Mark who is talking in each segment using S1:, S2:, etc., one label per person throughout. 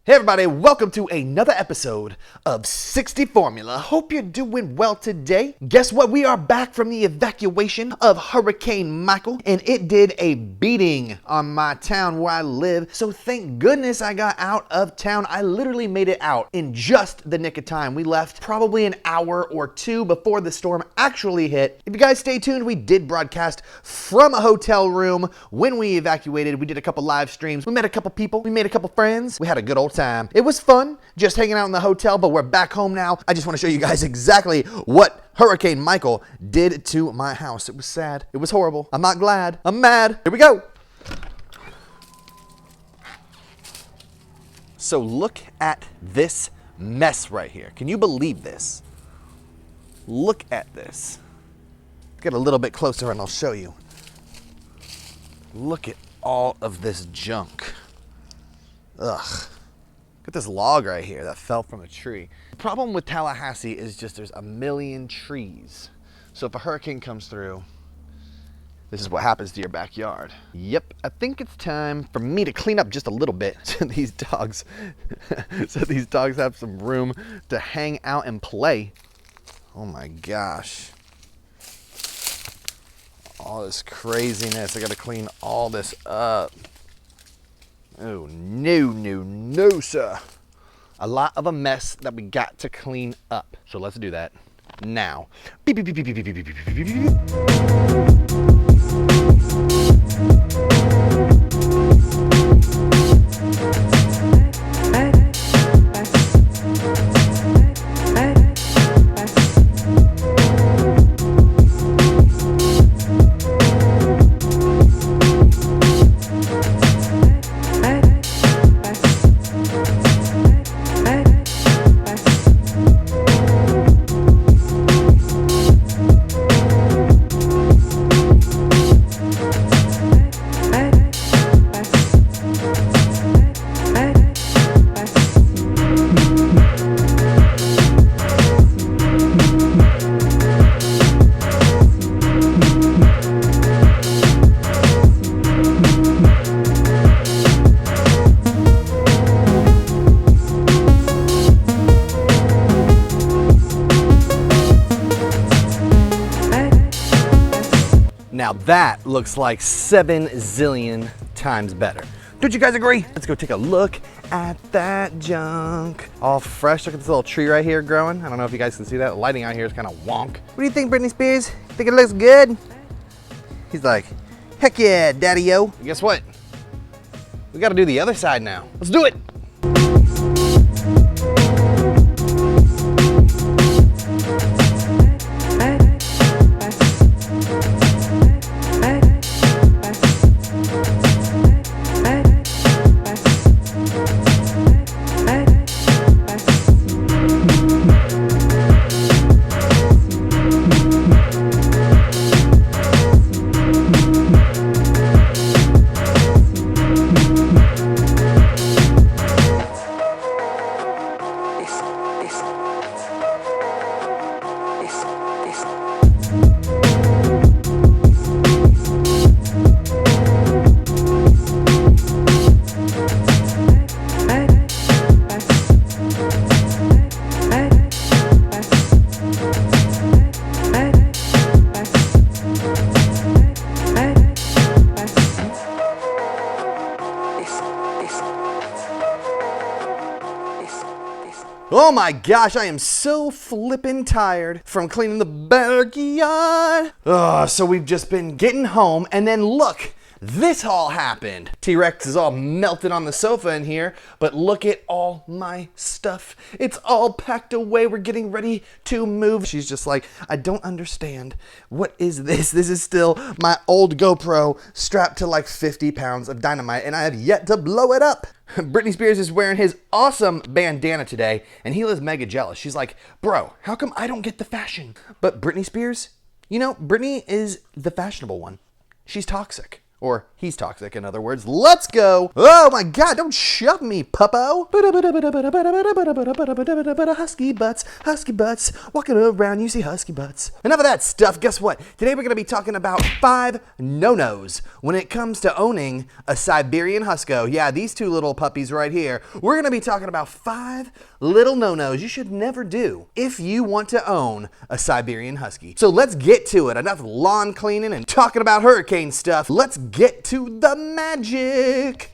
S1: Hey everybody, welcome to another episode of 60 Formula. Hope you're doing well today. Guess what? We are back from the evacuation of Hurricane Michael, and it did a beating on my town where I live. So thank goodness I got out of town. I literally made it out in just the nick of time. We left probably an hour or two before the storm actually hit. If you guys stay tuned, we did broadcast from a hotel room when we evacuated. We did a couple live streams. We met a couple people. We made a couple friends. We had a good old time. It was fun just hanging out in the hotel, but we're back home now. I just want to show you guys exactly what Hurricane Michael did to my house. It was sad. It was horrible. I'm not glad. I'm mad. Here we go. So look at this mess right here. Can you believe this? Look at this. Get a little bit closer and I'll show you. Look at all of this junk. Ugh. Look at this log right here that fell from a tree. The problem with Tallahassee is just there's a million trees. So if a hurricane comes through, this is what happens to your backyard. Yep, I think it's time for me to clean up just a little bit so these dogs have some room to hang out and play. Oh my gosh. All this craziness, I gotta clean all this up. Oh, no, sir. A lot of a mess that we got to clean up. So let's do that now. Beep, beep, beep, beep, beep, beep, beep, beep, beep, beep, beep. Now that looks like 7 zillion times better. Don't you guys agree? Let's go take a look at that junk. All fresh. Look at this little tree right here growing. I don't know if you guys can see that. The lighting out here is kind of wonk. What do you think, Britney Spears? Think it looks good? He's like, heck yeah, daddy-o. Guess what? We got to do the other side now. Let's do it. Oh my gosh, I am so flippin' tired from cleaning the backyard. So we've just been getting home and then look, this all happened. T-Rex is all melted on the sofa in here, but look at all my stuff. It's all packed away. We're getting ready to move. She's just like, I don't understand. What is this? This is still my old GoPro strapped to like 50 pounds of dynamite and I have yet to blow it up. Britney Spears is wearing his awesome bandana today and Hila's mega jealous. She's like, bro, how come I don't get the fashion? But Britney Spears, you know, Britney is the fashionable one. She's toxic. Or he's toxic, in other words. Let's go. Oh my God, don't shove me, puppo. Husky butts, walking around, you see husky butts. Enough of that stuff. Guess what? Today we're going to be talking about 5 no-nos when it comes to owning a Siberian Husky. Yeah, these 2 little puppies right here. We're going to be talking about 5 little no-nos you should never do if you want to own a Siberian Husky. So let's get to it. Enough lawn cleaning and talking about hurricane stuff. Let's get to the magic.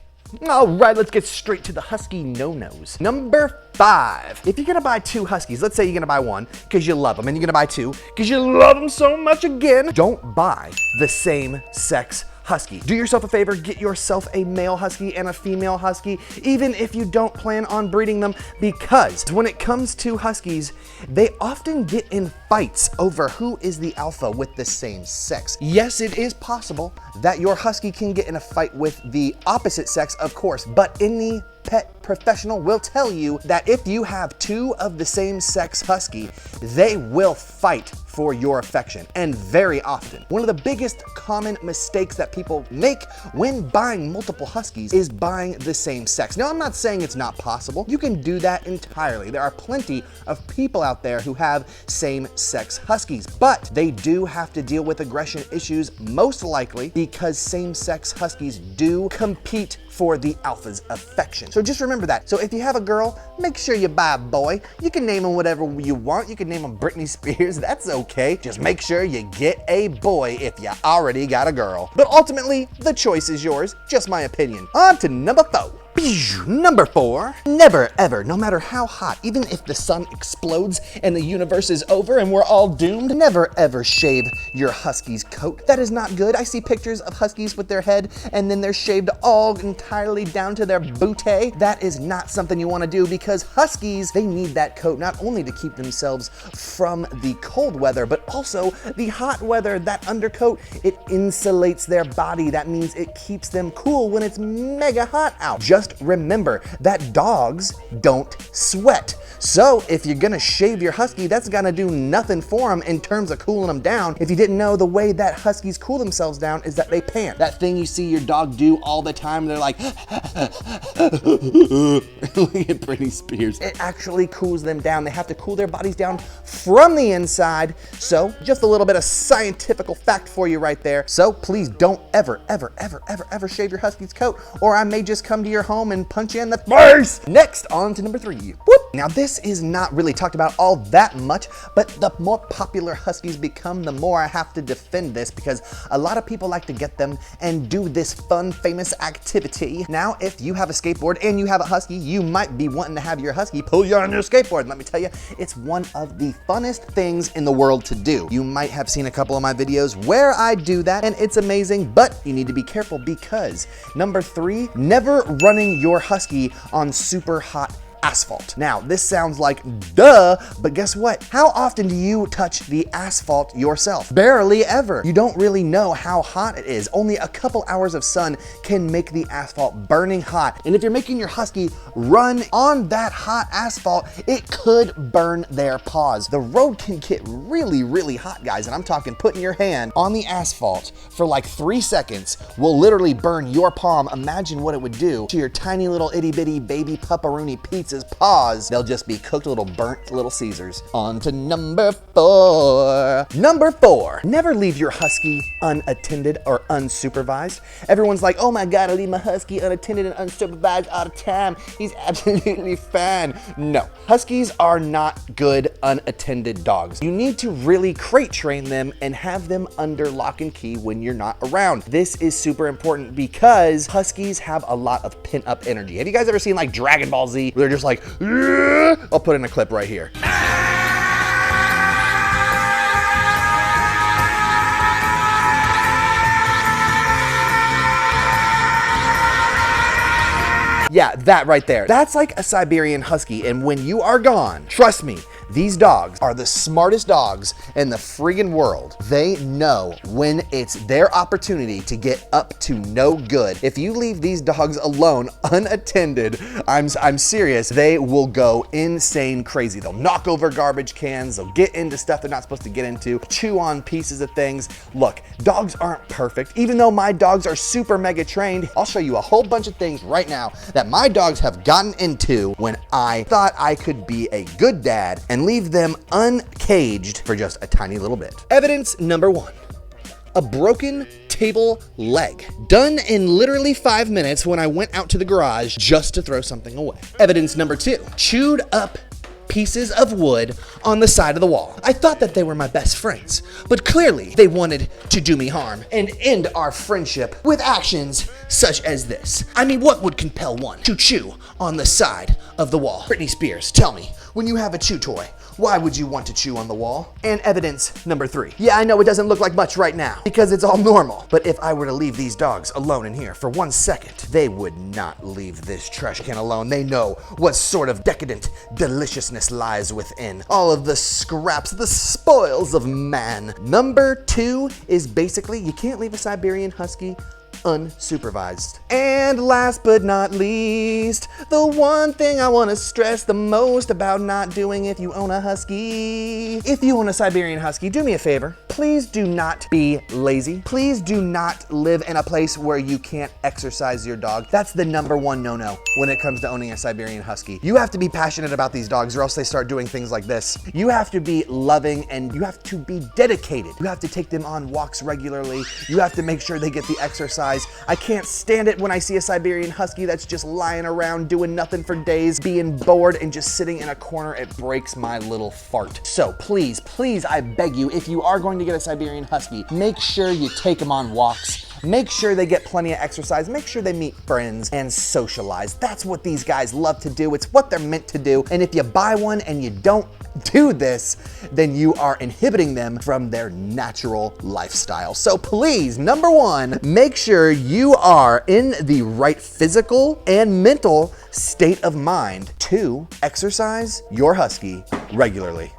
S1: All right, let's get straight to the Husky no-nos. Number 5. If you're gonna buy 2 Huskies, let's say you're gonna buy 1 because you love them, and you're gonna buy 2 because you love them so much again, don't buy the same sex Husky. Do yourself a favor, get yourself a male Husky and a female Husky, even if you don't plan on breeding them, because when it comes to Huskies, they often get in fights over who is the alpha with the same sex. Yes, it is possible that your Husky can get in a fight with the opposite sex, of course, but any pet professional will tell you that if you have 2 of the same sex Husky, they will fight for your affection, and very often. One of the biggest common mistakes that people make when buying multiple Huskies is buying the same sex. Now, I'm not saying it's not possible. You can do that entirely. There are plenty of people out there who have same-sex Huskies, but they do have to deal with aggression issues, most likely because same-sex Huskies do compete for the alpha's affection. So just remember that. So if you have a girl, make sure you buy a boy. You can name him whatever you want. You can name him Britney Spears. That's okay. Just make sure you get a boy if you already got a girl. But ultimately, the choice is yours. Just my opinion. On to number 4. Number 4, never ever, no matter how hot, even if the sun explodes and the universe is over and we're all doomed, never ever shave your Husky's coat. That is not good. I see pictures of Huskies with their head and then they're shaved all entirely down to their bootay. That is not something you want to do, because Huskies, they need that coat not only to keep themselves from the cold weather, but also the hot weather. That undercoat, it insulates their body. That means it keeps them cool when it's mega hot out. Just remember that dogs don't sweat. So if you're gonna shave your Husky, that's gonna do nothing for them in terms of cooling them down. If you didn't know, the way that Huskies cool themselves down is that they pant. That thing you see your dog do all the time, they're like, look at Britney Spears. It actually cools them down. They have to cool their bodies down from the inside. So just a little bit of scientific fact for you right there. So please don't ever shave your Husky's coat, or I may just come to your home and punch you in the face. Next, on to number 3. Whoop. Now this is not really talked about all that much, but the more popular Huskies become, the more I have to defend this, because a lot of people like to get them and do this fun, famous activity. Now, if you have a skateboard and you have a Husky, you might be wanting to have your Husky pull you on your skateboard. Let me tell you, it's one of the funnest things in the world to do. You might have seen a couple of my videos where I do that, and it's amazing, but you need to be careful, because number 3, never running your Husky on super hot asphalt. Now, this sounds like duh, but guess what? How often do you touch the asphalt yourself? Barely ever. You don't really know how hot it is. Only a couple hours of sun can make the asphalt burning hot. And if you're making your Husky run on that hot asphalt, it could burn their paws. The road can get really hot, guys, and I'm talking putting your hand on the asphalt for like 3 seconds will literally burn your palm. Imagine what it would do to your tiny little itty bitty baby pupperoni pizza's paws. They'll just be cooked little burnt little Caesars. On to number 4. Number 4, never leave your Husky unattended or unsupervised. Everyone's like, oh my God, I leave my Husky unattended and unsupervised all the time. He's absolutely fine. No, Huskies are not good unattended dogs. You need to really crate train them and have them under lock and key when you're not around. This is super important because Huskies have a lot of pent up energy. Have you guys ever seen like Dragon Ball Z? They're just like, I'll put in a clip right here. Yeah, that right there. That's like a Siberian Husky, and when you are gone, trust me, These dogs are the smartest dogs in the friggin' world. They know when it's their opportunity to get up to no good. If you leave these dogs alone unattended, I'm serious, they will go insane crazy. They'll knock over garbage cans, they'll get into stuff they're not supposed to get into, chew on pieces of things. Look, dogs aren't perfect. Even though my dogs are super mega trained, I'll show you a whole bunch of things right now that my dogs have gotten into when I thought I could be a good dad and leave them uncaged for just a tiny little bit. Evidence number 1. A broken table leg. Done in literally 5 minutes when I went out to the garage just to throw something away. Evidence number 2. Chewed up pieces of wood on the side of the wall. I thought that they were my best friends, but clearly they wanted to do me harm and end our friendship with actions such as this. I mean, what would compel one to chew on the side of the wall? Britney Spears, tell me, when you have a chew toy, why would you want to chew on the wall? And evidence number 3. Yeah, I know it doesn't look like much right now because it's all normal, but if I were to leave these dogs alone in here for 1 second, they would not leave this trash can alone. They know what sort of decadent deliciousness lies within. All of the scraps, the spoils of man. Number 2 is basically you can't leave a Siberian Husky unsupervised. And last but not least, the one thing I want to stress the most about not doing if you own a Husky. If you own a Siberian Husky, do me a favor. Please do not be lazy. Please do not live in a place where you can't exercise your dog. That's the number 1 no-no when it comes to owning a Siberian Husky. You have to be passionate about these dogs or else they start doing things like this. You have to be loving and you have to be dedicated. You have to take them on walks regularly. You have to make sure they get the exercise. I can't stand it when I see a Siberian Husky that's just lying around doing nothing for days, being bored and just sitting in a corner. It breaks my little fart. So please, please, I beg you, if you are going to get a Siberian Husky, make sure you take them on walks. Make sure they get plenty of exercise. Make sure they meet friends and socialize. That's what these guys love to do. It's what they're meant to do. And if you buy one and you don't do this, then you are inhibiting them from their natural lifestyle. So please, number 1, make sure you are in the right physical and mental state of mind to exercise your Husky regularly.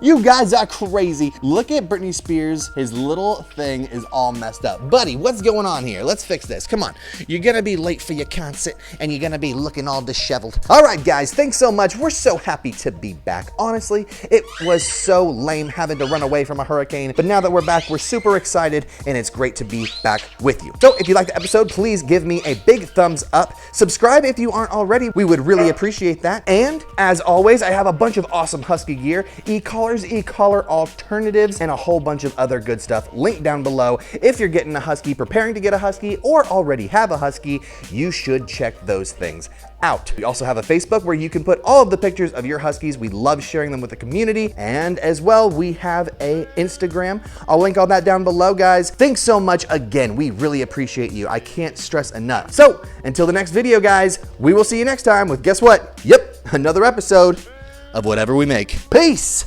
S1: You guys are crazy. Look at Britney Spears. His little thing is all messed up. Buddy, what's going on here? Let's fix this. Come on. You're gonna be late for your concert and you're gonna be looking all disheveled. All right, guys, thanks so much. We're so happy to be back. Honestly, it was so lame having to run away from a hurricane, but now that we're back, we're super excited and it's great to be back with you. So if you liked the episode, please give me a big thumbs up. Subscribe if you aren't already. We would really appreciate that. And as always, I have a bunch of awesome Husky gear, e-collars, e-collar alternatives, and a whole bunch of other good stuff linked down below. If you're getting a Husky, preparing to get a Husky, or already have a Husky, you should check those things out. We also have a Facebook where you can put all of the pictures of your Huskies. We love sharing them with the community. And as well, we have a Instagram. I'll link all that down below, guys. Thanks so much again. We really appreciate you. I can't stress enough. So until the next video, guys, we will see you next time with, guess what? Yep, another episode of whatever we make. Peace.